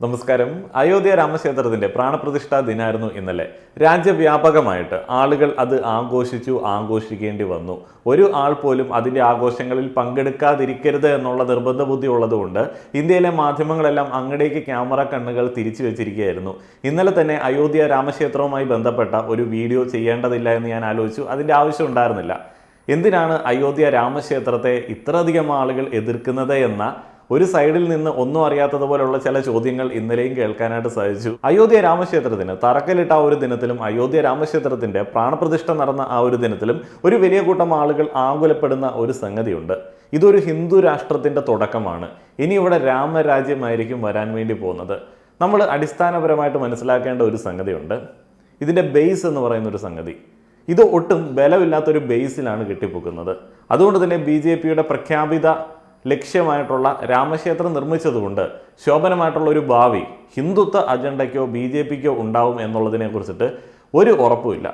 നമസ്കാരം. അയോധ്യ രാമക്ഷേത്രത്തിന്റെ പ്രാണപ്രതിഷ്ഠാ ദിനമായിരുന്നു ഇന്നലെ. രാജ്യവ്യാപകമായിട്ട് ആളുകൾ അത് ആഘോഷിക്കേണ്ടി വന്നു. ഒരു ആൾ പോലും അതിന്റെ ആഘോഷങ്ങളിൽ പങ്കെടുക്കാതിരിക്കരുത് എന്നുള്ള നിർബന്ധ ബുദ്ധി ഉള്ളതുകൊണ്ട് ഇന്ത്യയിലെ മാധ്യമങ്ങളെല്ലാം അങ്ങടേക്ക് ക്യാമറ കണ്ണുകൾ തിരിച്ചു വെച്ചിരിക്കുകയായിരുന്നു. ഇന്നലെ തന്നെ അയോധ്യ രാമക്ഷേത്രവുമായി ബന്ധപ്പെട്ട ഒരു വീഡിയോ ചെയ്യേണ്ടതില്ല എന്ന് ഞാൻ ആലോചിച്ചു. അതിന്റെ ആവശ്യം ഉണ്ടായിരുന്നില്ല. എന്തിനാണ് അയോധ്യ രാമക്ഷേത്രത്തെ ഇത്രയധികം ആളുകൾ എതിർക്കുന്നത് എന്ന ഒരു സൈഡിൽ നിന്ന് ഒന്നും അറിയാത്തതുപോലുള്ള ചില ചോദ്യങ്ങൾ ഇന്നലെയും കേൾക്കാനായിട്ട് സാധിച്ചു. അയോധ്യ രാമക്ഷേത്രത്തിന് തറക്കല്ലിട്ട ആ ഒരു ദിനത്തിലും അയോധ്യ രാമക്ഷേത്രത്തിന്റെ പ്രാണപ്രതിഷ്ഠ നടന്ന ആ ഒരു ദിനത്തിലും ഒരു വലിയ കൂട്ടം ആളുകൾ ആകുലപ്പെടുന്ന ഒരു സംഗതിയുണ്ട്. ഇതൊരു ഹിന്ദു രാഷ്ട്രത്തിന്റെ തുടക്കമാണ്. ഇനി ഇവിടെ രാമരാജ്യമായിരിക്കും വരാൻ വേണ്ടി പോകുന്നത്. നമ്മൾ അടിസ്ഥാനപരമായിട്ട് മനസ്സിലാക്കേണ്ട ഒരു സംഗതിയുണ്ട്. ഇതിന്റെ ബേസ് എന്ന് പറയുന്ന ഒരു സംഗതി, ഇത് ഒട്ടും ബലമില്ലാത്തൊരു ബേസിലാണ് കെട്ടിപ്പൊക്കുന്നത്. അതുകൊണ്ട് തന്നെ BJPയുടെ പ്രഖ്യാപിത ലക്ഷ്യമായിട്ടുള്ള രാമക്ഷേത്രം നിർമ്മിച്ചതുകൊണ്ട് ശോഭനമായിട്ടുള്ള ഒരു ഭാവി ഹിന്ദുത്വ അജണ്ടയ്ക്കോ BJPക്കോ ഉണ്ടാവും എന്നുള്ളതിനെ കുറിച്ചിട്ട് ഒരു ഉറപ്പുമില്ല.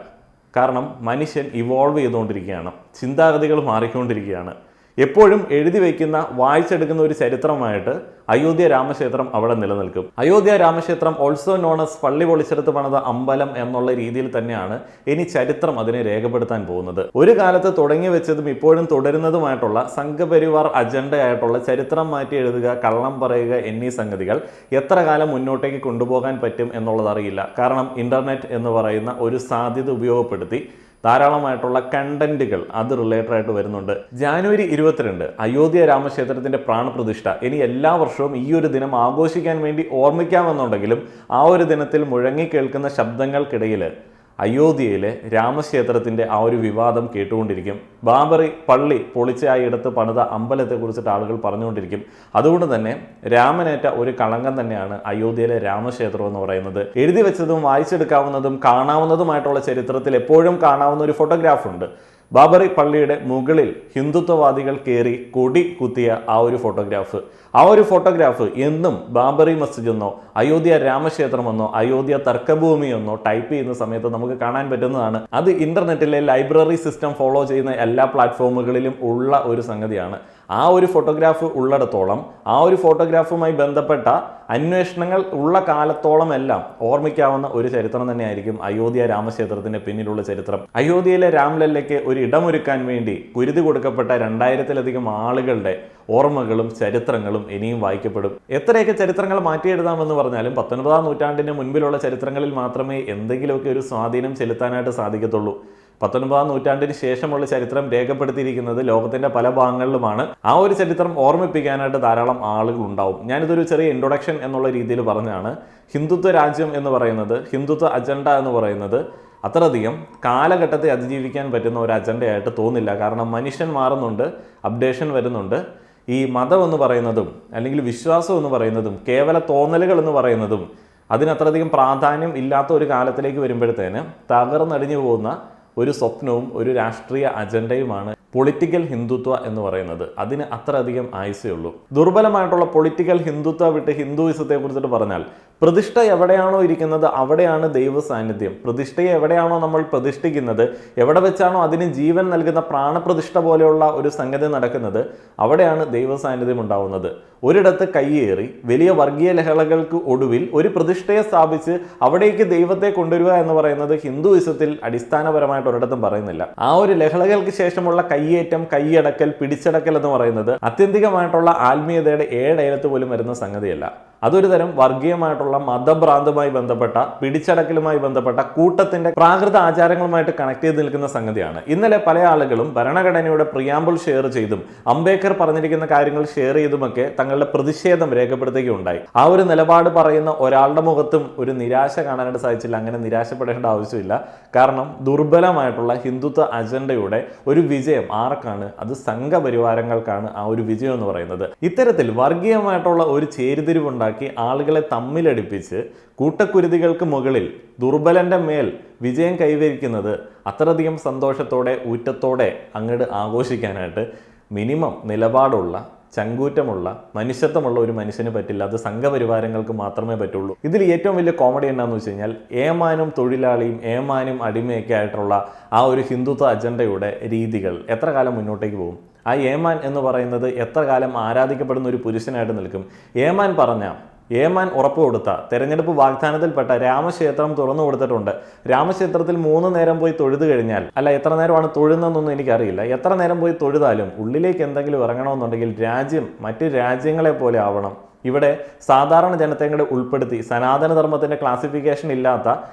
കാരണം മനുഷ്യൻ ഇവോൾവ് ചെയ്തുകൊണ്ടിരിക്കുകയാണ്, ചിന്താഗതികൾ മാറിക്കൊണ്ടിരിക്കുകയാണ്. എപ്പോഴും എഴുതി വയ്ക്കുന്ന വായിച്ചെടുക്കുന്ന ഒരു ചരിത്രമായിട്ട് അയോധ്യ രാമക്ഷേത്രം അവിടെ നിലനിൽക്കും. അയോധ്യ രാമക്ഷേത്രം ഓൾസോ നോൺ ആസ് പള്ളി പൊളിച്ചെടുത്ത് പണിത അമ്പലം എന്നുള്ള രീതിയിൽ തന്നെയാണ് ഇനി ചരിത്രം അതിനെ രേഖപ്പെടുത്താൻ പോകുന്നത്. ഒരു കാലത്ത് തുടങ്ങി വെച്ചതും ഇപ്പോഴും തുടരുന്നതുമായിട്ടുള്ള സംഘപരിവാർ അജണ്ടയായിട്ടുള്ള ചരിത്രം മാറ്റി എഴുതുക, കള്ളം പറയുക എന്നീ സംഗതികൾ എത്ര കാലം മുന്നോട്ടേക്ക് കൊണ്ടുപോകാൻ പറ്റും എന്നുള്ളത് അറിയില്ല. കാരണം ഇന്റർനെറ്റ് എന്ന് പറയുന്ന ഒരു സാധ്യത ഉപയോഗപ്പെടുത്തി ധാരാളമായിട്ടുള്ള കണ്ടന്റുകൾ അത് റിലേറ്റഡ് ആയിട്ട് വരുന്നുണ്ട്. ജനുവരി 22 അയോധ്യ രാമക്ഷേത്രത്തിന്റെ പ്രാണപ്രതിഷ്ഠ. ഇനി എല്ലാ വർഷവും ഈ ഒരു ദിനം ആഘോഷിക്കാൻ വേണ്ടി ഓർമ്മിക്കാമെന്നുണ്ടെങ്കിലും ആ ഒരു ദിനത്തിൽ മുഴങ്ങി കേൾക്കുന്ന ശബ്ദങ്ങൾക്കിടയിൽ അയോധ്യയിലെ രാമക്ഷേത്രത്തിന്റെ ആ ഒരു വിവാദം കേട്ടുകൊണ്ടിരിക്കും. ബാബറി പള്ളി പൊളിച്ചായി എടുത്ത് പണിത അമ്പലത്തെക്കുറിച്ചിട്ട് ആളുകൾ പറഞ്ഞുകൊണ്ടിരിക്കും. അതുകൊണ്ട് തന്നെ രാമനേറ്റ ഒരു കളങ്കം തന്നെയാണ് അയോധ്യയിലെ രാമക്ഷേത്രം എന്ന് പറയുന്നത്. എഴുതി വെച്ചതും വായിച്ചെടുക്കാവുന്നതും കാണാവുന്നതുമായിട്ടുള്ള ചരിത്രത്തിൽ എപ്പോഴും കാണാവുന്ന ഒരു ഫോട്ടോഗ്രാഫ് ഉണ്ട്. ബാബറി പള്ളിയുടെ മുകളിൽ ഹിന്ദുത്വവാദികൾ കയറി കൊടി കുത്തിയ ആ ഒരു ഫോട്ടോഗ്രാഫ്. ആ ഒരു ഫോട്ടോഗ്രാഫ് എന്നും ബാബറി മസ്ജിദ് എന്നോ അയോധ്യ രാമക്ഷേത്രമെന്നോ അയോധ്യ തർക്കഭൂമി എന്നോ ടൈപ്പ് ചെയ്യുന്ന സമയത്ത് നമുക്ക് കാണാൻ പറ്റുന്നതാണ്. അത് ഇന്റർനെറ്റിലെ ലൈബ്രറി സിസ്റ്റം ഫോളോ ചെയ്യുന്ന എല്ലാ പ്ലാറ്റ്ഫോമുകളിലും ഉള്ള ഒരു സംഗതിയാണ്. ആ ഒരു ഫോട്ടോഗ്രാഫ് ഉള്ളിടത്തോളം, ആ ഒരു ഫോട്ടോഗ്രാഫുമായി ബന്ധപ്പെട്ട അന്വേഷണങ്ങൾ ഉള്ള കാലത്തോളം എല്ലാം ഓർമ്മിക്കാവുന്ന ഒരു ചരിത്രം തന്നെയായിരിക്കും അയോധ്യ രാമക്ഷേത്രത്തിന്റെ പിന്നിലുള്ള ചരിത്രം. അയോധ്യയിലെ രാംലല്ലയ്ക്ക് ഒരു ഇടമൊരുക്കാൻ വേണ്ടി കുരുതി കൊടുക്കപ്പെട്ട 2000-ലധികം ആളുകളുടെ ഓർമ്മകളും ചരിത്രങ്ങളും ഇനിയും വായിക്കപ്പെടും. എത്രയൊക്കെ ചരിത്രങ്ങൾ മാറ്റിയെഴുതാമെന്ന് പറഞ്ഞാലും 19-ാം നൂറ്റാണ്ടിന് മുൻപിലുള്ള ചരിത്രങ്ങളിൽ മാത്രമേ എന്തെങ്കിലുമൊക്കെ ഒരു സ്വാധീനം ചെലുത്താനായിട്ട് സാധിക്കത്തുള്ളൂ. 19-ാം നൂറ്റാണ്ടിന് ശേഷമുള്ള ചരിത്രം രേഖപ്പെടുത്തിയിരിക്കുന്നത് ലോകത്തിന്റെ പല ഭാഗങ്ങളിലുമാണ്. ആ ഒരു ചരിത്രം ഓർമ്മിപ്പിക്കാനായിട്ട് ധാരാളം ആളുകൾ ഉണ്ടാവും. ഞാനിതൊരു ചെറിയ ഇൻട്രൊഡക്ഷൻ എന്നുള്ള രീതിയിൽ പറഞ്ഞാണ്. ഹിന്ദുത്വ രാജ്യം എന്ന് പറയുന്നത്, ഹിന്ദുത്വ അജണ്ട എന്ന് പറയുന്നത് അത്രയധികം കാലഘട്ടത്തെ അതിജീവിക്കാൻ പറ്റുന്ന ഒരു അജണ്ടയായിട്ട് തോന്നില്ല. കാരണം മനുഷ്യൻ മാറുന്നുണ്ട്, അപ്ഡേഷൻ വരുന്നുണ്ട്. ഈ മതം എന്ന് പറയുന്നതും അല്ലെങ്കിൽ വിശ്വാസം എന്ന് പറയുന്നതും കേവല തോന്നലുകൾ എന്ന് പറയുന്നതും അതിനത്രയധികം പ്രാധാന്യം ഇല്ലാത്ത ഒരു കാലത്തിലേക്ക് വരുമ്പോഴത്തേന് തകർന്നടിഞ്ഞു പോകുന്ന ഒരു സ്വപ്നവും ഒരു രാഷ്ട്രീയ അജണ്ടയുമാണ് പൊളിറ്റിക്കൽ ഹിന്ദുത്വ എന്ന് പറയുന്നത്. അതിന് അത്രയധികം ആയുസേ ഉള്ളൂ. ദുർബലമായിട്ടുള്ള പൊളിറ്റിക്കൽ ഹിന്ദുത്വ വിട്ട് ഹിന്ദുയിസത്തെ കുറിച്ചിട്ട് പറഞ്ഞാൽ, പ്രതിഷ്ഠ എവിടെയാണോ ഇരിക്കുന്നത് അവിടെയാണ് ദൈവ സാന്നിധ്യം. പ്രതിഷ്ഠയെ എവിടെയാണോ നമ്മൾ പ്രതിഷ്ഠിക്കുന്നത്, എവിടെ വെച്ചാണോ അതിന് ജീവൻ നൽകുന്ന പ്രാണപ്രതിഷ്ഠ പോലെയുള്ള ഒരു സംഗതി നടക്കുന്നത്, അവിടെയാണ് ദൈവ സാന്നിധ്യം ഉണ്ടാവുന്നത്. ഒരിടത്ത് കയ്യേറി വലിയ വർഗീയ ലഹളകൾക്ക് ഒടുവിൽ ഒരു പ്രതിഷ്ഠയെ സ്ഥാപിച്ച് അവിടേക്ക് ദൈവത്തെ കൊണ്ടുവരിക എന്ന് പറയുന്നത് ഹിന്ദുയിസത്തിൽ അടിസ്ഥാനപരമായിട്ട് ഒരിടത്തും പറയുന്നില്ല. ആ ഒരു ലഹളകൾക്ക് ശേഷമുള്ള കയ്യേറ്റം, കൈയടക്കൽ, പിടിച്ചടക്കൽ എന്ന് പറയുന്നത് ആത്യന്തികമായിട്ടുള്ള ആത്മീയതയുടെ ഏഴയലത്ത് പോലും വരുന്ന സംഗതിയല്ല. അതൊരു തരം വർഗീയമായിട്ടുള്ള മതഭ്രാന്തുമായി ബന്ധപ്പെട്ട, പിടിച്ചടക്കലുമായി ബന്ധപ്പെട്ട കൂട്ടത്തിന്റെ പ്രാകൃത ആചാരങ്ങളുമായിട്ട് കണക്ട് ചെയ്ത് നിൽക്കുന്ന സംഗതിയാണ്. ഇന്നലെ പല ആളുകളും ഭരണഘടനയുടെ പ്രിയാമ്പിൾ ഷെയർ ചെയ്തും അംബേദ്കർ പറഞ്ഞിരിക്കുന്ന കാര്യങ്ങൾ ഷെയർ ചെയ്തുമൊക്കെ തങ്ങളുടെ പ്രതിഷേധം രേഖപ്പെടുത്തുകയുണ്ടായി. ആ ഒരു നിലപാട് പറയുന്ന ഒരാളുടെ മുഖത്തും ഒരു നിരാശ കാണാനായിട്ട് സാധിച്ചില്ല. അങ്ങനെ നിരാശപ്പെടേണ്ട ആവശ്യമില്ല. കാരണം ദുർബലമായിട്ടുള്ള ഹിന്ദുത്വ അജണ്ടയുടെ ഒരു വിജയം ആർക്കാണ്? അത് സംഘപരിവാരങ്ങൾക്കാണ് ആ ഒരു വിജയം എന്ന് പറയുന്നത്. ഇത്തരത്തിൽ വർഗീയമായിട്ടുള്ള ഒരു ചേരിതിരിവുണ്ടായി ആളുകളെ തമ്മിലടിപ്പിച്ച് കൂട്ടക്കുരുതികൾക്ക് മുകളിൽ ദുർബലന്റെ മേൽ വിജയം കൈവരിക്കുന്നത് അത്രയധികം സന്തോഷത്തോടെ, ഊറ്റത്തോടെ അങ്ങോട്ട് ആഘോഷിക്കാനായിട്ട് മിനിമം നിലപാടുള്ള, ചങ്കൂറ്റമുള്ള, മനുഷ്യത്വമുള്ള ഒരു മനുഷ്യന് പറ്റില്ല. അത് സംഘപരിവാരങ്ങൾക്ക് മാത്രമേ പറ്റുള്ളൂ. ഇതിൽ ഏറ്റവും വലിയ കോമഡി എന്താണെന്ന് വെച്ച് കഴിഞ്ഞാൽ, ഏമാനും തൊഴിലാളിയും ഏമാനും അടിമയൊക്കെ ആയിട്ടുള്ള ആ ഒരു ഹിന്ദുത്വ അജണ്ടയുടെ രീതികൾ എത്ര കാലം മുന്നോട്ടേക്ക് പോകും? ആ ഏമാൻ എന്ന് പറയുന്നത് എത്ര കാലം ആരാധിക്കപ്പെടുന്ന ഒരു പുരുഷനായിട്ട് നിൽക്കും? ഏമാൻ പറഞ്ഞ ഏമാൻ ഉറപ്പ് കൊടുത്ത തെരഞ്ഞെടുപ്പ് വാഗ്ദാനത്തിൽപ്പെട്ട രാമക്ഷേത്രം തുറന്നു കൊടുത്തിട്ടുണ്ട്. രാമക്ഷേത്രത്തിൽ 3 നേരം പോയി തൊഴുതു കഴിഞ്ഞാൽ, അല്ല എത്ര നേരമാണ് തൊഴുന്നതെന്നൊന്നും എനിക്കറിയില്ല, എത്ര നേരം പോയി തൊഴുതാലും ഉള്ളിലേക്ക് എന്തെങ്കിലും ഇറങ്ങണമെന്നുണ്ടെങ്കിൽ രാജ്യം മറ്റ് രാജ്യങ്ങളെ പോലെ ആവണം. ഇവിടെ സാധാരണ ജനതയെ കൂടെ ഉൾപ്പെടുത്തി, സനാതന ധർമ്മത്തിൻ്റെ ക്ലാസിഫിക്കേഷൻ ഇല്ലാത്ത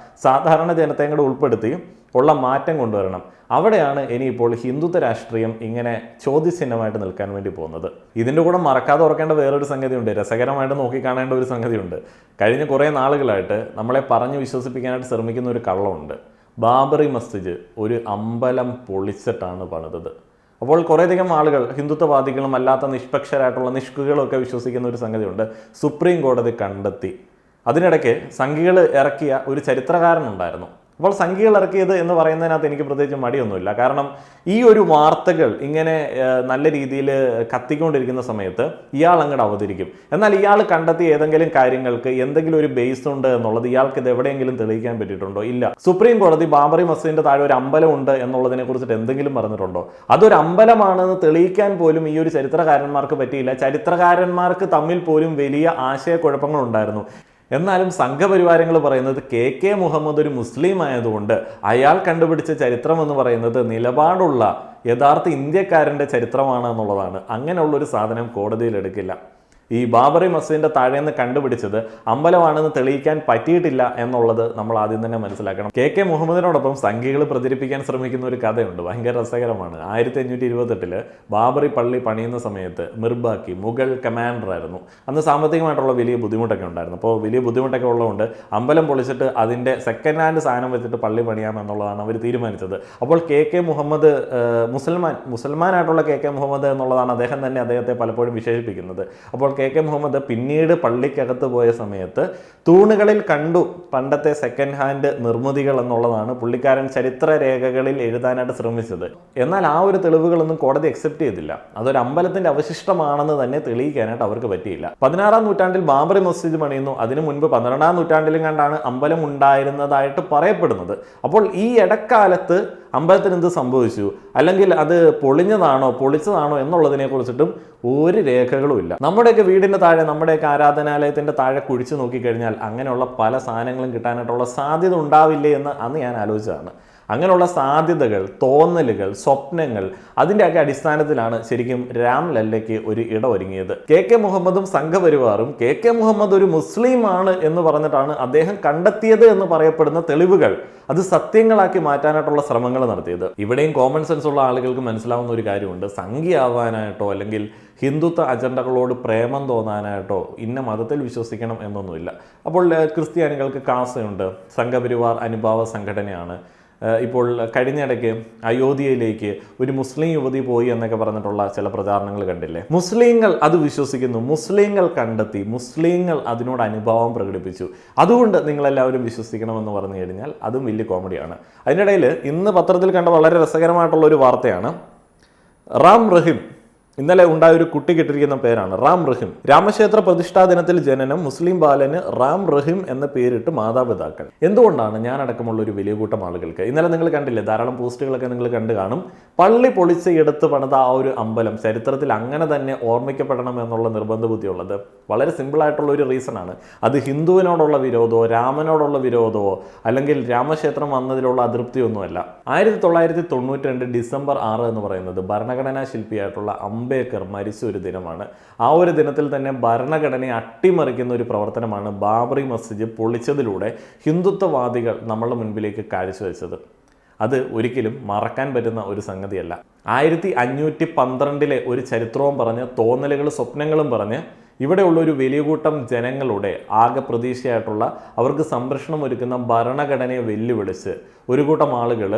സാധാരണ ജനതയെ കൂടെ ഉൾപ്പെടുത്തി ഉള്ള മാറ്റം കൊണ്ടുവരണം. അവിടെയാണ് ഇനിയിപ്പോൾ ഹിന്ദുത്വ രാഷ്ട്രീയം ഇങ്ങനെ ചോദ്യചിഹ്നമായിട്ട് നിൽക്കാൻ വേണ്ടി പോകുന്നത്. ഇതിൻ്റെ കൂടെ മറക്കാതെ ഓർക്കേണ്ട വേറൊരു സംഗതിയുണ്ട്, രസകരമായിട്ട് നോക്കിക്കാണേണ്ട ഒരു സംഗതിയുണ്ട്. കഴിഞ്ഞ കുറേ നാളുകളായിട്ട് നമ്മളെ പറഞ്ഞ് വിശ്വസിപ്പിക്കാനായിട്ട് ശ്രമിക്കുന്ന ഒരു കള്ളമുണ്ട്. ബാബറി മസ്ജിദ് ഒരു അമ്പലം പൊളിച്ചിട്ടാണ് പണിതത്. അപ്പോൾ കുറേയധികം ആളുകൾ, ഹിന്ദുത്വവാദികളും അല്ലാത്ത നിഷ്പക്ഷരായിട്ടുള്ള നിഷ്കുകളൊക്കെ വിശ്വസിക്കുന്ന ഒരു സംഗതിയുണ്ട്, സുപ്രീം കോടതി കണ്ടെത്തി. അതിനിടയ്ക്ക് സംഘികൾ ഇറക്കിയ ഒരു ചരിത്രകാരനുണ്ടായിരുന്നു. അപ്പോൾ സംഘികൾ ഇറക്കിയത് എന്ന് പറയുന്നതിനകത്ത് എനിക്ക് പ്രത്യേകിച്ച് മടിയൊന്നുമില്ല. കാരണം ഈ ഒരു വാർത്തകൾ ഇങ്ങനെ നല്ല രീതിയിൽ കത്തിക്കൊണ്ടിരിക്കുന്ന സമയത്ത് ഇയാൾ അങ്ങോട്ട് അവതരിക്കും. എന്നാൽ ഇയാൾ കണ്ടെത്തിയ ഏതെങ്കിലും കാര്യങ്ങൾക്ക് എന്തെങ്കിലും ഒരു ബേസ് ഉണ്ട് എന്നുള്ളത് ഇയാൾക്ക് ഇത് എവിടെയെങ്കിലും തെളിയിക്കാൻ പറ്റിയിട്ടുണ്ടോ? ഇല്ല. സുപ്രീം കോടതി ബാബറി മസ്ജിദിന്റെ താഴെ ഒരു അമ്പലം ഉണ്ട് എന്നുള്ളതിനെ കുറിച്ചിട്ട് എന്തെങ്കിലും പറഞ്ഞിട്ടുണ്ടോ? അതൊരു അമ്പലമാണെന്ന് തെളിയിക്കാൻ പോലും ഈ ഒരു ചരിത്രകാരന്മാർക്ക് പറ്റിയില്ല. ചരിത്രകാരന്മാർക്ക് തമ്മിൽ പോലും വലിയ ആശയക്കുഴപ്പങ്ങളുണ്ടായിരുന്നു. എന്നാലും സംഘപരിവാരങ്ങൾ പറയുന്നത് കെ മുഹമ്മദ് ഒരു മുസ്ലിം ആയതുകൊണ്ട് അയാൾ കണ്ടുപിടിച്ച ചരിത്രം എന്ന് പറയുന്നത് നിലപാടുള്ള യഥാർത്ഥ ഇന്ത്യക്കാരൻ്റെ ചരിത്രമാണ് എന്നുള്ളതാണ്. അങ്ങനെയുള്ളൊരു സാധനം കോടതിയിൽ എടുക്കില്ല. ഈ ബാബറി മസ്ജിദിന്റെ താഴേന്ന് കണ്ടുപിടിച്ചത് അമ്പലമാണെന്ന് തെളിയിക്കാൻ പറ്റിയിട്ടില്ല എന്നുള്ളത് നമ്മൾ ആദ്യം തന്നെ മനസ്സിലാക്കണം. കെ മുഹമ്മദിനോടൊപ്പം സംഘികൾ പ്രചരിപ്പിക്കാൻ ശ്രമിക്കുന്ന ഒരു കഥയുണ്ട്, ഭയങ്കര രസകരമാണ്. 1528 ബാബറി പള്ളി പണിയുന്ന സമയത്ത് മിർബാക്കി മുഗൾ കമാൻഡർ ആയിരുന്നു. അന്ന് സാമ്പത്തികമായിട്ടുള്ള വലിയ ബുദ്ധിമുട്ടൊക്കെ ഉണ്ടായിരുന്നു. അപ്പോൾ വലിയ ബുദ്ധിമുട്ടൊക്കെ ഉള്ളതുകൊണ്ട് അമ്പലം പൊളിച്ചിട്ട് അതിൻ്റെ സെക്കൻഡ് ഹാൻഡ് സാധനം വെച്ചിട്ട് പള്ളി പണിയാം എന്നുള്ളതാണ് അവർ തീരുമാനിച്ചത്. അപ്പോൾ കെ മുഹമ്മദ് മുസൽമാനായിട്ടുള്ള കെ മുഹമ്മദ് എന്നുള്ളതാണ് അദ്ദേഹം തന്നെ അദ്ദേഹത്തെ പലപ്പോഴും വിശേഷിപ്പിക്കുന്നത്. അപ്പോൾ കെ മുഹമ്മദ് പിന്നീട് പള്ളിക്കകത്ത് പോയ സമയത്ത് തൂണുകളിൽ കണ്ടു പണ്ടത്തെ സെക്കൻഡ് ഹാൻഡ് നിർമ്മിതികൾ എന്നുള്ളതാണ് പുള്ളിക്കാരൻ ചരിത്ര രേഖകളിൽ എഴുതാനായിട്ട് ശ്രമിച്ചത്. എന്നാൽ ആ ഒരു തെളിവുകളൊന്നും കോടതി അക്സെപ്റ്റ് ചെയ്തില്ല. അതൊരു അമ്പലത്തിന്റെ അവശിഷ്ടമാണെന്ന് തന്നെ തെളിയിക്കാനായിട്ട് അവർക്ക് പറ്റിയില്ല. 16-ാം നൂറ്റാണ്ടിൽ ബാബറി മസ്ജിദ് പണിയുന്നു. അതിനു മുൻപ് 12-ാം നൂറ്റാണ്ടിലും കണ്ടാണ് അമ്പലം ഉണ്ടായിരുന്നതായിട്ട് പറയപ്പെടുന്നത്. അപ്പോൾ ഈ ഇടക്കാലത്ത് അമ്പലത്തിന് എന്ത് സംഭവിച്ചു, അല്ലെങ്കിൽ അത് പൊളിഞ്ഞതാണോ പൊളിച്ചതാണോ എന്നുള്ളതിനെ കുറിച്ചിട്ടും ഒരു രേഖകളും ഇല്ല. നമ്മുടെയൊക്കെ വീടിൻ്റെ താഴെ, നമ്മുടെയൊക്കെ ആരാധനാലയത്തിൻ്റെ താഴെ കുഴിച്ചു നോക്കിക്കഴിഞ്ഞാൽ അങ്ങനെയുള്ള പല സാധനങ്ങളും കിട്ടാനായിട്ടുള്ള സാധ്യത ഉണ്ടാവില്ലേ എന്ന് അന്ന് ഞാൻ ആലോചിച്ചതാണ്. അങ്ങനെയുള്ള സാധ്യതകൾ, തോന്നലുകൾ, സ്വപ്നങ്ങൾ, അതിൻ്റെയൊക്കെ അടിസ്ഥാനത്തിലാണ് ശരിക്കും രാം ലല്ലയ്ക്ക് ഒരു ഇടം ഒരുങ്ങിയത്. കെ മുഹമ്മദും സംഘപരിവാറും കെ മുഹമ്മദ് ഒരു മുസ്ലിം ആണ് എന്ന് പറഞ്ഞിട്ടാണ് അദ്ദേഹം കണ്ടെത്തിയത് എന്ന് പറയപ്പെടുന്ന തെളിവുകൾ അത് സത്യങ്ങളാക്കി മാറ്റാനായിട്ടുള്ള ശ്രമങ്ങൾ നടത്തിയത്. ഇവിടെയും കോമൺ സെൻസ് ഉള്ള ആളുകൾക്ക് മനസ്സിലാവുന്ന ഒരു കാര്യമുണ്ട്, സംഘിയാവാനായിട്ടോ അല്ലെങ്കിൽ ഹിന്ദുത്വ അജണ്ടകളോട് പ്രേമം തോന്നാനായിട്ടോ ഇന്ന മതത്തിൽ വിശ്വസിക്കണം എന്നൊന്നുമില്ല. അപ്പോൾ ക്രിസ്ത്യാനികൾക്ക് കാസയുണ്ട്, സംഘപരിവാർ അനുഭാവ സംഘടനയാണ്. ഇപ്പോൾ കഴിഞ്ഞിടയ്ക്ക് അയോധ്യയിലേക്ക് ഒരു മുസ്ലിം യുവതി പോയി എന്നൊക്കെ പറഞ്ഞിട്ടുള്ള ചില പ്രചാരണങ്ങൾ കണ്ടില്ലേ? മുസ്ലിങ്ങൾ അത് വിശ്വസിക്കുന്നു, മുസ്ലിങ്ങൾ കണ്ടെത്തി, മുസ്ലിങ്ങൾ അതിനോട് അനുഭാവം പ്രകടിപ്പിച്ചു, അതുകൊണ്ട് നിങ്ങളെല്ലാവരും വിശ്വസിക്കണമെന്ന് പറഞ്ഞു കഴിഞ്ഞാൽ അതും വലിയ കോമഡിയാണ്. അതിനിടയിൽ ഇന്ന് പത്രത്തിൽ കണ്ട വളരെ രസകരമായിട്ടുള്ള ഒരു വാർത്തയാണ്. റാം റഹീം, ഇന്നലെ ഉണ്ടായ ഒരു കുട്ടി കിട്ടിയിരിക്കുന്ന പേരാണ് റാം റഹീം. രാമക്ഷേത്ര പ്രതിഷ്ഠാ ദിനത്തിൽ ജനനം, മുസ്ലിം ബാലന് റാം റഹീം എന്ന പേരിട്ട് മാതാപിതാക്കൾ. എന്തുകൊണ്ടാണ്? ഞാനടക്കമുള്ള ഒരു വലിയ കൂട്ടം ആളുകൾക്ക്, ഇന്നലെ നിങ്ങൾ കണ്ടില്ലേ, ധാരാളം പോസ്റ്റുകളൊക്കെ നിങ്ങൾ കണ്ടു കാണും, പള്ളി പൊളിച്ച് എടുത്ത് പണിത ആ ഒരു അമ്പലം ചരിത്രത്തിൽ അങ്ങനെ തന്നെ ഓർമ്മിക്കപ്പെടണം എന്നുള്ള നിർബന്ധ ബുദ്ധിയുള്ളത് വളരെ സിമ്പിളായിട്ടുള്ള ഒരു റീസണാണ്. അത് ഹിന്ദുവിനോടുള്ള വിരോധമോ രാമനോടുള്ള വിരോധമോ അല്ലെങ്കിൽ രാമക്ഷേത്രം വന്നതിലുള്ള അതൃപ്തിയൊന്നുമല്ല. 1992 ഡിസംബർ 6 എന്ന് പറയുന്നത് ഭരണഘടനാ ശില്പിയായിട്ടുള്ള അംബേദ്കർ മരിച്ച ഒരു ദിനമാണ്. ആ ഒരു ദിനത്തിൽ തന്നെ ഭരണഘടനയെ അട്ടിമറിക്കുന്ന ഒരു പ്രവർത്തനമാണ് ബാബറി മസ്ജിദ് പൊളിച്ചതിലൂടെ ഹിന്ദുത്വവാദികൾ നമ്മളുടെ മുൻപിലേക്ക് കാഴ്ചവെച്ചത്. അത് ഒരിക്കലും മറക്കാൻ പറ്റുന്ന ഒരു സംഗതിയല്ല. 1512 ഒരു ചരിത്രവും പറഞ്ഞ്, തോന്നലുകളും സ്വപ്നങ്ങളും പറഞ്ഞ് ഇവിടെയുള്ള ഒരു വലിയ കൂട്ടം ജനങ്ങളുടെ ആകെ പ്രതീക്ഷയായിട്ടുള്ള, അവർക്ക് സംരക്ഷണം ഒരുക്കുന്ന ഭരണഘടനയെ വെല്ലുവിളിച്ച് ഒരു കൂട്ടം ആളുകൾ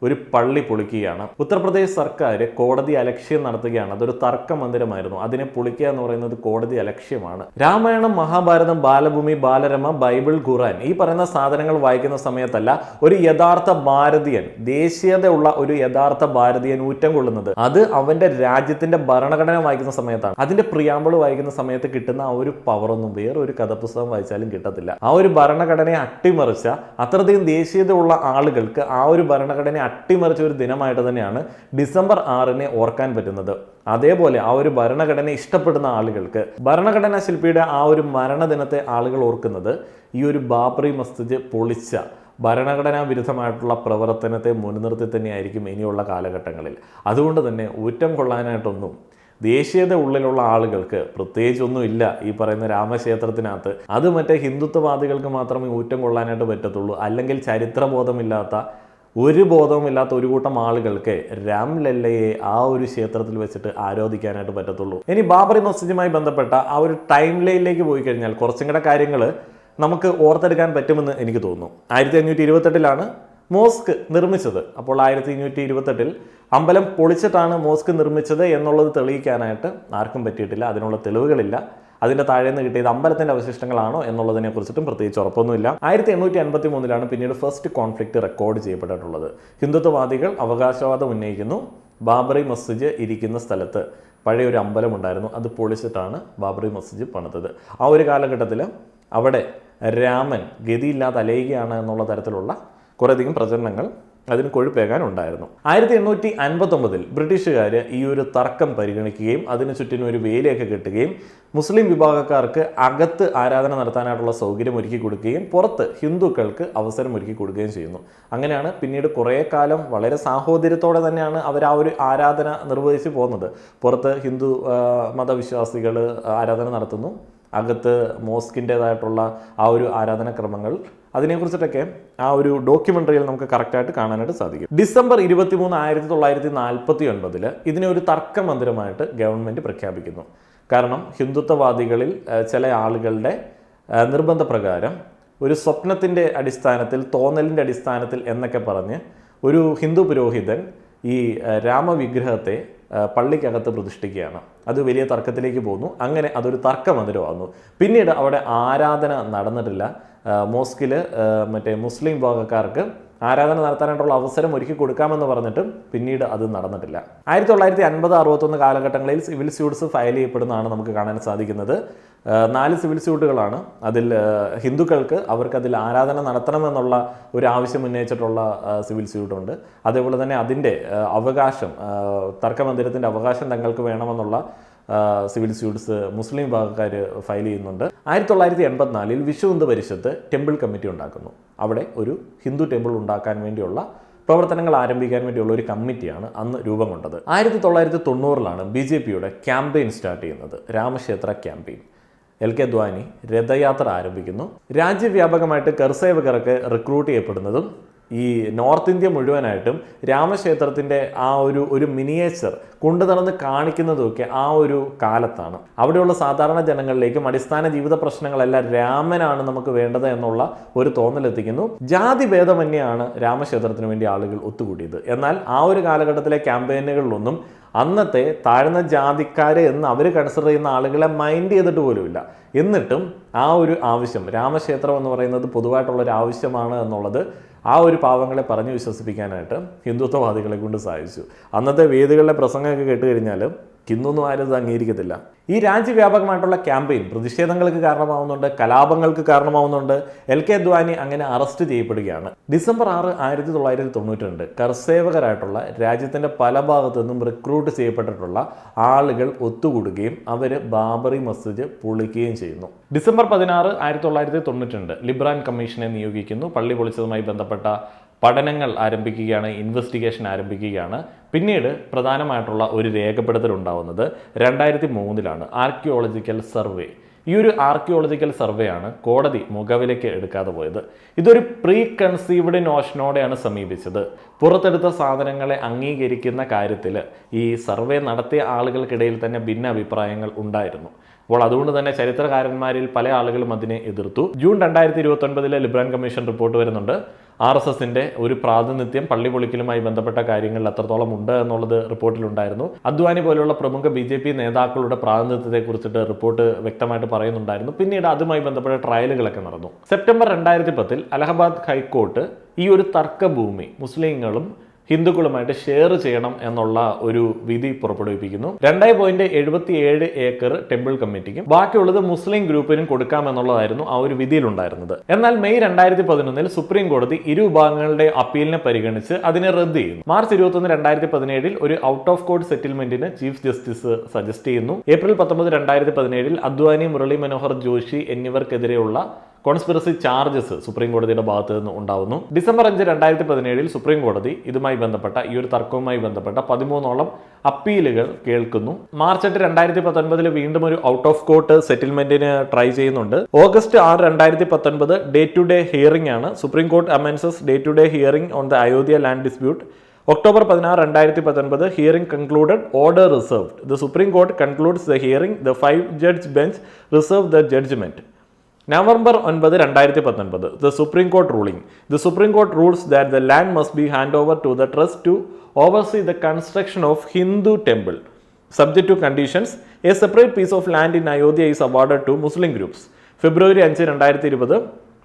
ഒരു പള്ളി പൊളിക്കുകയാണ്. ഉത്തർപ്രദേശ് സർക്കാർ കോടതി അലക്ഷ്യം നടത്തുകയാണ്. അതൊരു തർക്ക മന്ദിരമായിരുന്നു. അതിനെ പൊളിക്കുക എന്ന് പറയുന്നത് കോടതി അലക്ഷ്യമാണ്. രാമായണം, മഹാഭാരതം, ബാലഭൂമി, ബാലരമ, ബൈബിൾ, ഖുറാൻ ഈ പറയുന്ന സാധനങ്ങൾ വായിക്കുന്ന സമയത്തല്ല ഒരു യഥാർത്ഥ ഭാരതീയൻ, ദേശീയതയുള്ള ഒരു യഥാർത്ഥ ഭാരതീയൻ ഊറ്റം കൊള്ളുന്നത് അത് അവന്റെ രാജ്യത്തിന്റെ ഭരണഘടന വായിക്കുന്ന സമയത്താണ്. അതിന്റെ പ്രിയാമ്പിൾ വായിക്കുന്ന സമയത്ത് കിട്ടുന്ന ആ ഒരു പവറൊന്നും വേറൊരു കഥപുസ്തകം വായിച്ചാലും കിട്ടത്തില്ല. ആ ഒരു ഭരണഘടനയെ അട്ടിമറിച്ച അത്രയധികം ദേശീയത ഉള്ള ആളുകൾക്ക് ആ ഒരു ഭരണഘടനയെ അട്ടിമറിച്ച ഒരു ദിനമായിട്ട് തന്നെയാണ് ഡിസംബർ 6-നെ ഓർക്കാൻ പറ്റുന്നത്. അതേപോലെ ആ ഒരു ഭരണഘടന ഇഷ്ടപ്പെടുന്ന ആളുകൾക്ക് ഭരണഘടനാ ശില്പിയുടെ ആ ഒരു മരണദിനത്തെ ആളുകൾ ഓർക്കുന്നത് ഈ ഒരു ബാബറി മസ്ജിദ് പൊളിച്ച ഭരണഘടനാ വിരുദ്ധമായിട്ടുള്ള പ്രവർത്തനത്തെ മുൻനിർത്തി തന്നെയായിരിക്കും ഇനിയുള്ള കാലഘട്ടങ്ങളിൽ. അതുകൊണ്ട് തന്നെ ഊറ്റം കൊള്ളാനായിട്ടൊന്നും ദേശീയത ഉള്ളിലുള്ള ആളുകൾക്ക് പ്രത്യേകിച്ചൊന്നും ഇല്ല ഈ പറയുന്ന രാമക്ഷേത്രത്തിനകത്ത്. അത് മറ്റേ ഹിന്ദുത്വവാദികൾക്ക് മാത്രമേ ഊറ്റം കൊള്ളാനായിട്ട് പറ്റത്തുള്ളൂ. അല്ലെങ്കിൽ ചരിത്രബോധമില്ലാത്ത ഒരു കൂട്ടം ആളുകൾക്ക് രാംലല്ലയെ ആ ഒരു ക്ഷേത്രത്തിൽ വെച്ചിട്ട് ആരാധിക്കാനായിട്ട് പറ്റത്തുള്ളൂ. ഇനി ബാബറി മസ്ജിദുമായി ബന്ധപ്പെട്ട ആ ഒരു ടൈം ലൈനിലേക്ക് പോയി കഴിഞ്ഞാൽ കുറച്ചും കൂടെ കാര്യങ്ങൾ നമുക്ക് ഓർത്തെടുക്കാൻ പറ്റുമെന്ന് എനിക്ക് തോന്നുന്നു. 1528 മോസ്ക് നിർമ്മിച്ചത്. അപ്പോൾ 1528 അമ്പലം പൊളിച്ചിട്ടാണ് മോസ്ക് നിർമ്മിച്ചത് എന്നുള്ളത് തെളിയിക്കാനായിട്ട് ആർക്കും പറ്റിയിട്ടില്ല. അതിനുള്ള തെളിവുകളില്ല. അതിൻ്റെ താഴേന്ന് കിട്ടിയത് അമ്പലത്തിൻ്റെ അവശിഷ്ടങ്ങളാണോ എന്നുള്ളതിനെ കുറിച്ചിട്ടും പ്രത്യേകിച്ച് ഉറപ്പൊന്നുമില്ല. 1853 പിന്നീട് ഫസ്റ്റ് കോൺഫ്ലിക്റ്റ് റെക്കോർഡ് ചെയ്യപ്പെട്ടിട്ടുള്ളത്. ഹിന്ദുത്വവാദികൾ അവകാശവാദം ഉന്നയിക്കുന്നു. ബാബറി മസ്ജിദ് ഇരിക്കുന്ന സ്ഥലത്ത് പഴയ ഒരു അമ്പലം ഉണ്ടായിരുന്നു, അത് പൊളിച്ചിട്ടാണ് ബാബറി മസ്ജിദ് പണിതത്. ആ ഒരു കാലഘട്ടത്തിൽ അവിടെ രാമൻ ഗതിയില്ലാതെ അലയുകയാണ് എന്നുള്ള തരത്തിലുള്ള കുറേയധികം പ്രചരണങ്ങൾ അതിന് കൊഴുപ്പേകാനുണ്ടായിരുന്നു. 1859 ബ്രിട്ടീഷുകാർ ഈ ഒരു തർക്കം പരിഗണിക്കുകയും അതിന് ചുറ്റിനും ഒരു വേലിയൊക്കെ കെട്ടുകയും മുസ്ലിം വിഭാഗക്കാർക്ക് അകത്ത് ആരാധന നടത്താനായിട്ടുള്ള സൗകര്യം ഒരുക്കി കൊടുക്കുകയും പുറത്ത് ഹിന്ദുക്കൾക്ക് അവസരം ഒരുക്കി കൊടുക്കുകയും ചെയ്യുന്നു. അങ്ങനെയാണ് പിന്നീട് കുറേ കാലം വളരെ സാഹോദര്യത്തോടെ തന്നെയാണ് അവർ ആ ഒരു ആരാധന നിർവഹിച്ച് പോകുന്നത്. പുറത്ത് ഹിന്ദു മതവിശ്വാസികൾ ആരാധന നടത്തുന്നു, അകത്ത് മോസ്കിൻ്റേതായിട്ടുള്ള ആ ഒരു ആരാധനാക്രമങ്ങൾ, അതിനെക്കുറിച്ചിട്ടൊക്കെ ആ ഒരു ഡോക്യുമെൻ്ററിയിൽ നമുക്ക് കറക്റ്റായിട്ട് കാണാനായിട്ട് സാധിക്കും. ഡിസംബർ 23, 1949 ഇതിനെ ഒരു തർക്ക മന്ദിരമായിട്ട് ഗവൺമെൻറ് പ്രഖ്യാപിക്കുന്നു. കാരണം ഹിന്ദുത്വവാദികളിൽ ചില ആളുകളുടെ നിർബന്ധപ്രകാരം ഒരു സ്വപ്നത്തിൻ്റെ അടിസ്ഥാനത്തിൽ, തോന്നലിൻ്റെ അടിസ്ഥാനത്തിൽ എന്നൊക്കെ പറഞ്ഞ് ഒരു ഹിന്ദു പുരോഹിതൻ ഈ രാമവിഗ്രഹത്തെ പള്ളിക്കകത്ത് പ്രതിഷ്ഠിക്കുകയാണ്. അത് വലിയ തർക്കത്തിലേക്ക് പോകുന്നു. അങ്ങനെ അതൊരു തർക്ക മന്ദിരമാകുന്നു. പിന്നീട് അവിടെ ആരാധന നടന്നിട്ടില്ല. മോസ്കിൽ മറ്റേ മുസ്ലിം വിഭാഗക്കാർക്ക് ആരാധന നടത്താനായിട്ടുള്ള അവസരം ഒരുക്കി കൊടുക്കാമെന്ന് പറഞ്ഞിട്ടും പിന്നീട് അത് നടന്നിട്ടില്ല. 1950-61 കാലഘട്ടങ്ങളിൽ സിവിൽ സ്യൂട്ട്സ് ഫയൽ ചെയ്യപ്പെടുന്നതാണ് നമുക്ക് കാണാൻ സാധിക്കുന്നത്. 4 സിവിൽ സ്യൂട്ടുകളാണ്. അതിൽ ഹിന്ദുക്കൾക്ക് അവർക്കതിൽ ആരാധന നടത്തണമെന്നുള്ള ഒരു ആവശ്യം ഉന്നയിച്ചിട്ടുള്ള സിവിൽ സ്യൂട്ടുണ്ട്. അതേപോലെ തന്നെ അതിൻ്റെ അവകാശം, തർക്കമന്ദിരത്തിൻ്റെ അവകാശം തങ്ങൾക്ക് വേണമെന്നുള്ള സിവിൽ സ്യൂട്ട്സ് മുസ്ലിം വിഭാഗക്കാർ ഫയൽ ചെയ്യുന്നുണ്ട്. 1984 വിശ്വ ഹിന്ദു പരിഷത്ത് ടെമ്പിൾ കമ്മിറ്റി ഉണ്ടാക്കുന്നു. അവിടെ ഒരു ഹിന്ദു ടെമ്പിൾ ഉണ്ടാക്കാൻ വേണ്ടിയുള്ള പ്രവർത്തനങ്ങൾ ആരംഭിക്കാൻ വേണ്ടിയുള്ള ഒരു കമ്മിറ്റിയാണ് അന്ന് രൂപം കൊണ്ടത്. 1990 BJPയുടെ ക്യാമ്പയിൻ സ്റ്റാർട്ട് ചെയ്യുന്നത്, രാമക്ഷേത്ര ക്യാമ്പയിൻ. LK അദ്വാനി രഥയാത്ര ആരംഭിക്കുന്നു. രാജ്യവ്യാപകമായിട്ട് കർസേവകർക്ക് റിക്രൂട്ട് ചെയ്യപ്പെടുന്നതും ഈ നോർത്ത് ഇന്ത്യ മുഴുവനായിട്ടും രാമക്ഷേത്രത്തിൻ്റെ ആ ഒരു മിനിയേച്ചർ കൊണ്ടു നടന്ന് കാണിക്കുന്നതൊക്കെ ആ ഒരു കാലത്താണ്. അവിടെയുള്ള സാധാരണ ജനങ്ങളിലേക്കും അടിസ്ഥാന ജീവിത പ്രശ്നങ്ങളെല്ലാം രാമനാണ് നമുക്ക് വേണ്ടത് എന്നുള്ള ഒരു തോന്നലെത്തിക്കുന്നു. ജാതി ഭേദമന്യാണ് രാമക്ഷേത്രത്തിന് വേണ്ടി ആളുകൾ ഒത്തുകൂടിയത്. എന്നാൽ ആ ഒരു കാലഘട്ടത്തിലെ ക്യാമ്പയിനുകളിലൊന്നും അന്നത്തെ താഴ്ന്ന ജാതിക്കാരെ എന്ന് അവർ കൺസിഡർ ചെയ്യുന്ന ആളുകളെ മൈൻഡ് ചെയ്തിട്ട് പോലുമില്ല. എന്നിട്ടും ആ ഒരു ആവശ്യം, രാമക്ഷേത്രം എന്ന് പറയുന്നത് പൊതുവായിട്ടുള്ളൊരു ആവശ്യമാണ് എന്നുള്ളത് ആ ഒരു പാവങ്ങളെ പറഞ്ഞു വിശ്വസിപ്പിക്കാനായിട്ട് ഹിന്ദുത്വവാദികളെ കൊണ്ട് സാധിച്ചു. അന്നത്തെ വേദികളിലെ പ്രസംഗമൊക്കെ കേട്ട് കഴിഞ്ഞാൽ ഇന്നൊന്നും ആരും ഇത് അംഗീകരിക്കത്തില്ല. ഈ രാജ്യവ്യാപകമായിട്ടുള്ള ക്യാമ്പയിൻ പ്രതിഷേധങ്ങൾക്ക് കാരണമാവുന്നുണ്ട്, കലാപങ്ങൾക്ക് കാരണമാവുന്നുണ്ട്. LK അദ്വാനി അങ്ങനെ അറസ്റ്റ് ചെയ്യപ്പെടുകയാണ്. ഡിസംബർ 6, 1992 കർസേവകരായിട്ടുള്ള രാജ്യത്തിൻ്റെ പല ഭാഗത്തു നിന്നും റിക്രൂട്ട് ചെയ്യപ്പെട്ടിട്ടുള്ള ആളുകൾ ഒത്തുകൂടുകയും അവർ ബാബറി മസ്ജിദ് പൊളിക്കുകയും ചെയ്യുന്നു. ഡിസംബർ 16, 1992 ലിബ്രാൻ കമ്മീഷനെ നിയോഗിക്കുന്നു. പള്ളി പൊളിച്ചതുമായി ബന്ധപ്പെട്ട പഠനങ്ങൾ ആരംഭിക്കുകയാണ്, ഇൻവെസ്റ്റിഗേഷൻ ആരംഭിക്കുകയാണ്. പിന്നീട് പ്രധാനമായിട്ടുള്ള ഒരു രേഖപ്പെടുത്തൽ ഉണ്ടാവുന്നത് 2003 ആർക്കിയോളജിക്കൽ സർവേ. ഈ ഒരു ആർക്കിയോളജിക്കൽ സർവേ ആണ് കോടതി മുഖവിലേക്ക് എടുക്കാതെ പോയത്. ഇതൊരു പ്രീ കൺസീവ്ഡ് നോഷനോടെയാണ് സമീപിച്ചത്. പുറത്തെടുത്ത സാധനങ്ങളെ അംഗീകരിക്കുന്ന കാര്യത്തിൽ ഈ സർവേ നടത്തിയ ആളുകൾക്കിടയിൽ തന്നെ ഭിന്ന അഭിപ്രായങ്ങൾ ഉണ്ടായിരുന്നു. അപ്പോൾ അതുകൊണ്ട് തന്നെ ചരിത്രകാരന്മാരിൽ പല ആളുകളും അതിനെ എതിർത്തു. ജൂൺ 2029 ലിബ്രാൻ കമ്മീഷൻ റിപ്പോർട്ട് വരുന്നുണ്ട്. RSSന്റെ ഒരു പ്രാതിനിധ്യം പള്ളി പൊളിക്കലുമായി ബന്ധപ്പെട്ട കാര്യങ്ങളിൽ എത്രത്തോളം ഉണ്ട് എന്നുള്ളത് റിപ്പോർട്ടിലുണ്ടായിരുന്നു. അദ്വാനി പോലെയുള്ള പ്രമുഖ BJP നേതാക്കളുടെ പ്രാതിനിധ്യത്തെ കുറിച്ചിട്ട് റിപ്പോർട്ട് വ്യക്തമായിട്ട് പറയുന്നുണ്ടായിരുന്നു. പിന്നീട് അതുമായി ബന്ധപ്പെട്ട ട്രയലുകളൊക്കെ നടന്നു. സെപ്റ്റംബർ 2010 അലഹബാദ് ഹൈക്കോർട്ട് ഈ ഒരു തർക്കഭൂമി മുസ്ലിങ്ങളും ഹിന്ദുക്കളുമായിട്ട് ഷെയർ ചെയ്യണം എന്നുള്ള ഒരു വിധി പുറപ്പെടുവിപ്പിക്കുന്നു. 2.77 ഏക്കർ ടെമ്പിൾ കമ്മിറ്റിക്കും ബാക്കിയുള്ളത് മുസ്ലിം ഗ്രൂപ്പിനും കൊടുക്കാമെന്നുള്ളതായിരുന്നു ആ ഒരു വിധിയിലുണ്ടായിരുന്നത്. എന്നാൽ മെയ് 2011 സുപ്രീം കോടതി ഇരു വിഭാഗങ്ങളുടെ അപ്പീലിനെ പരിഗണിച്ച് അതിനെ റദ്ദ് ചെയ്യുന്നു. മാർച്ച് 21, 2017 ഒരു ഔട്ട് ഓഫ് കോർട്ട് സെറ്റിൽമെന്റിന് ചീഫ് ജസ്റ്റിസ് സജസ്റ്റ് ചെയ്യുന്നു. ഏപ്രിൽ 19, 2017 അദ്വാനി, മുരളി മനോഹർ ജോഷി എന്നിവർക്കെതിരെയുള്ള കോൺസ്പിറസി ചാർജസ് സുപ്രീം കോടതിയുടെ ഭാഗത്ത് നിന്ന് ഉണ്ടാവുന്നു. ഡിസംബർ 5, 2017 സുപ്രീം കോടതി ഇതുമായി ബന്ധപ്പെട്ട ഈ ഒരു തർക്കവുമായി ബന്ധപ്പെട്ട 13ഓളം അപ്പീലുകൾ കേൾക്കുന്നു. മാർച്ച് 8, 2019 വീണ്ടും ഒരു ഔട്ട് ഓഫ് കോർട്ട് സെറ്റിൽമെന്റിന് ട്രൈ ചെയ്യുന്നുണ്ട്. August 6, 2019 day to day hearing ആണ്. Supreme court commences day to day hearing on the Ayodhya land dispute. October 16, 2019 hearing concluded, order reserved. The Supreme Court concludes the hearing. The 5-judge bench reserved the judgment. November 9, 2019 the Supreme Court ruling. The Supreme Court rules that the land must be handed over to the trust to oversee the construction of Hindu temple. Subject to conditions, a separate piece of land in Ayodhya is awarded to Muslim groups. February 5, 2020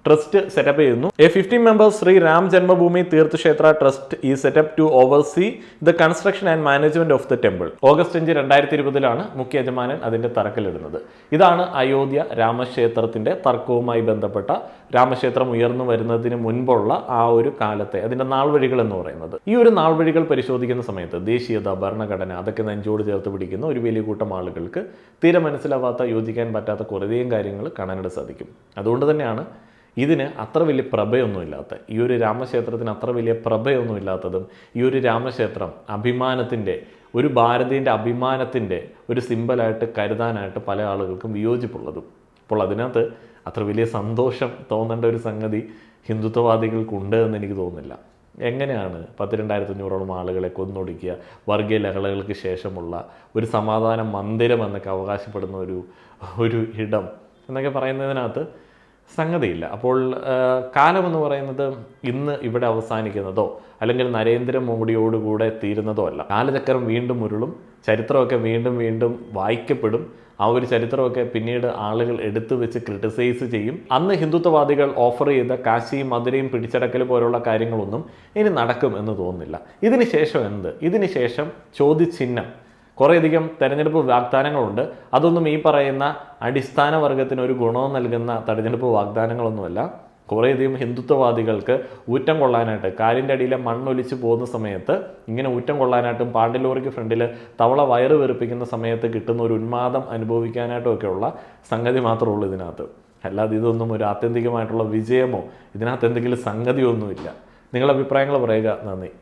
trust set up ചെയ്യുന്നു. A 15-member Shri Ram Janmabhoomi Teerth Kshetra trust is set up to oversee the construction and management of the temple. August 5, 2020 മുഖ്യ യജമാനൻ അതിന്റെ തറക്കല്ലിടുന്നത്. ഇതാണ് അയോധ്യ രാമക്ഷേത്രത്തിന്റെ തർക്കവുമായി ബന്ധപ്പെട്ട രാമക്ഷേത്രം ഉയർന്നു വരുന്നതിന് മുൻപുള്ള ആ ഒരു കാലത്തെ അതിന്റെ നാൾവഴികൾ എന്ന് പറയുന്നത്. ഈ ഒരു നാൾവഴികൾ പരിശോധിക്കുന്ന സമയത്ത് ദേശീയത, ഭരണഘടന അതൊക്കെ നെഞ്ചോട് ചേർത്ത് പിടിക്കുന്ന ഒരു വലിയ കൂട്ടം ആളുകൾക്ക് തീരെ മനസ്സിലാവാത്ത, യോജിക്കാൻ പറ്റാത്ത കുറേയധികം കാര്യങ്ങൾ കാണാനായിട്ട് സാധിക്കും. അതുകൊണ്ട് തന്നെയാണ് ഇതിന് അത്ര വലിയ പ്രഭയൊന്നുമില്ലാത്ത, ഈ ഒരു രാമക്ഷേത്രത്തിന് അത്ര വലിയ പ്രഭയൊന്നുമില്ലാത്തതും ഈ ഒരു രാമക്ഷേത്രം അഭിമാനത്തിൻ്റെ, ഒരു ഭാരതീയൻ്റെ അഭിമാനത്തിൻ്റെ ഒരു സിമ്പലായിട്ട് കരുതാനായിട്ട് പല ആളുകൾക്കും വിയോജിപ്പുള്ളതും. അപ്പോൾ അതിനകത്ത് അത്ര വലിയ സന്തോഷം തോന്നേണ്ട ഒരു സംഗതി ഹിന്ദുത്വവാദികൾക്കുണ്ട് എന്ന് എനിക്ക് തോന്നുന്നില്ല. എങ്ങനെയാണ് 12,500ഓളം ആളുകളെ കൊന്നൊടുക്കിയ വർഗീയ ലഹളകൾക്ക് ശേഷമുള്ള ഒരു സമാധാന മന്ദിരം എന്നൊക്കെ അവകാശപ്പെടുന്ന ഒരു ഇടം എന്നൊക്കെ പറയുന്നതിനകത്ത് സംഗതിയില്ല. അപ്പോൾ കാലമെന്ന് പറയുന്നത് ഇന്ന് ഇവിടെ അവസാനിക്കുന്നതോ അല്ലെങ്കിൽ നരേന്ദ്രമോദിയോടുകൂടെ തീരുന്നതോ അല്ല. കാലചക്രം വീണ്ടും ഉരുളും, ചരിത്രമൊക്കെ വീണ്ടും വീണ്ടും വായിക്കപ്പെടും. ആ ഒരു ചരിത്രമൊക്കെ പിന്നീട് ആളുകൾ എടുത്തു വെച്ച് ക്രിട്ടിസൈസ് ചെയ്യും. അന്ന് ഹിന്ദുത്വവാദികൾ ഓഫർ ചെയ്ത കാശിയും മധുരയും പിടിച്ചടക്കൽ പോലുള്ള കാര്യങ്ങളൊന്നും ഇനി നടക്കും എന്ന് തോന്നുന്നില്ല. ഇതിന് ശേഷം എന്ത്? ഇതിന് ശേഷം ചോദ്യചിഹ്നം. കുറേയധികം തെരഞ്ഞെടുപ്പ് വാഗ്ദാനങ്ങളുണ്ട്. അതൊന്നും ഈ പറയുന്ന അടിസ്ഥാന വർഗത്തിന് ഒരു ഗുണവും നൽകുന്ന തെരഞ്ഞെടുപ്പ് വാഗ്ദാനങ്ങളൊന്നുമല്ല. കുറേയധികം ഹിന്ദുത്വവാദികൾക്ക് ഊറ്റം കൊള്ളാനായിട്ട്, കാലിൻ്റെ അടിയിലെ മണ്ണൊലിച്ച് പോകുന്ന സമയത്ത് ഇങ്ങനെ ഊറ്റം കൊള്ളാനായിട്ടും പാണ്ടിലോറിക്ക് ഫ്രണ്ടിൽ തവള വയറ് വെറുപ്പിക്കുന്ന സമയത്ത് കിട്ടുന്ന ഒരു ഉന്മാദം അനുഭവിക്കാനായിട്ടും ഒക്കെയുള്ള സംഗതി മാത്രമേ ഉള്ളൂ ഇതിനകത്ത്. അല്ലാതെ ഇതൊന്നും ഒരു ആത്യന്തികമായിട്ടുള്ള വിജയമോ ഇതിനകത്ത് എന്തെങ്കിലും സംഗതിയൊന്നുമില്ല. നിങ്ങളുടെ അഭിപ്രായങ്ങൾ പറയുക. നന്ദി.